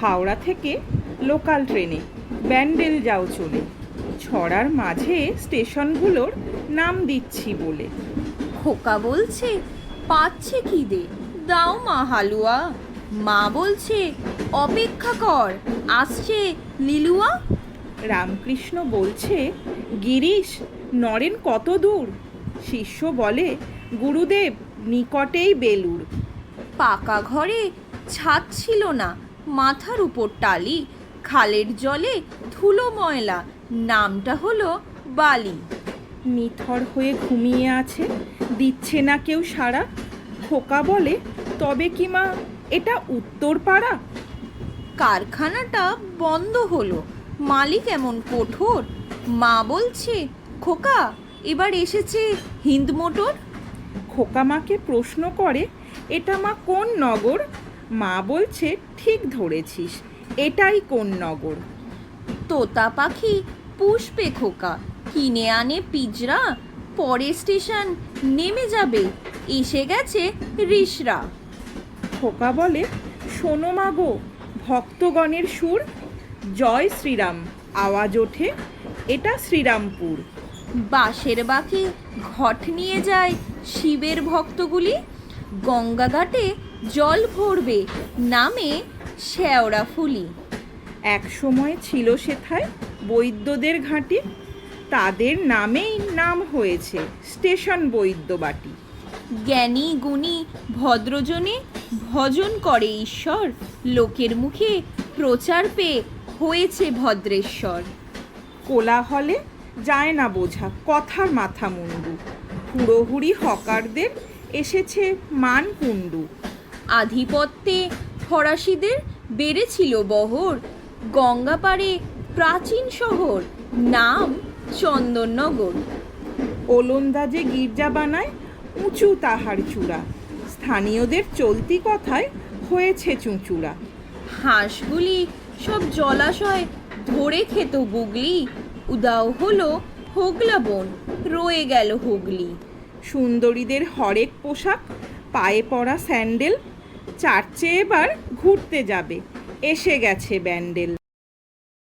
হাওড়া থেকে লোকাল ট্রেনে ব্যান্ডেল যাও চলে, ছড়ার মাঝে স্টেশনগুলোর নাম দিচ্ছি বলে। খোকা বলছে পাচ্ছে খিদে, দাও মা হালুয়া। মা বলছে অপেক্ষা কর, আসছে লিলুয়া। রামকৃষ্ণ বলছে গিরিশ নরেন কত দূর? শিষ্য বলে গুরুদেব নিকটেই বেলুর। পাকা ঘরে ছাদ ছিল না, মাথার উপর টালি, খালের জলে ধুলো ময়লা, নামটা হলো বালি। নিথর হয়ে ঘুমিয়ে আছে, দিচ্ছে না কেউ সাড়া। খোকা বলে তবে কি মা এটা উত্তর পাড়া? কারখানাটা বন্ধ হলো, মালিক এমন কঠোর। মা বলছে খোকা এবার এসেছে হিন্দ মোটর। খোকা মাকে প্রশ্ন করে এটা মা কোন নগর? মা বলছে ঠিক ধরেছিস, এটাই কোন নগর। তোতা পাখি পুষবে খোকা, কিনে আনে পিঁজরা, পরে স্টেশন নেমে যাবে, এসে গেছে রিসরা। খোকা বলে শোনো মা গো ভক্তগণের সুর, জয় শ্রীরাম আওয়াজ ওঠে, এটা শ্রীরামপুর। বাঁশের বাঁকে ঘট নিয়ে যায় শিবের ভক্তগুলি, গঙ্গা ঘাটে জল ভরবে, নামে শেওড়া ফুলি। এক সময় ছিল সেথায় বৈদ্যদের ঘাঁটি, তাদের নামেই নাম হয়েছে স্টেশন বৈদ্যবাটি। জ্ঞানী গুণী ভদ্রজনে ভজন করে ঈশ্বর, লোকের মুখে প্রচার পেয়ে হয়েছে ভদ্রেশ্বর। কোলাহলে যায় না বোঝা কথার মাথা মুন্ডু, হুড়োহুড়ি হকারদের এসেছে মান কুণ্ডু। আধিপত্যে ফরাসিদের বেড়েছিল বহর, গঙ্গা পাড়ে প্রাচীন শহর, নাম চন্দননগর। ওলন্দাজে গির্জা বানায় উঁচু তাহার চূড়া, স্থানীয়দের চলতি কথায় হয়েছে চুঁচুড়া। হাঁসগুলি সব জলাশয় ধরে খেত গুগলি, উদাও হলো হোগলা বন, রয়ে গেল হুগলি। সুন্দরীদের হরেক পোশাক, পায়ে পরা স্যান্ডেল, চার্চে এবার ঘুরতে যাবে, এসে গেছে ব্যান্ডেল।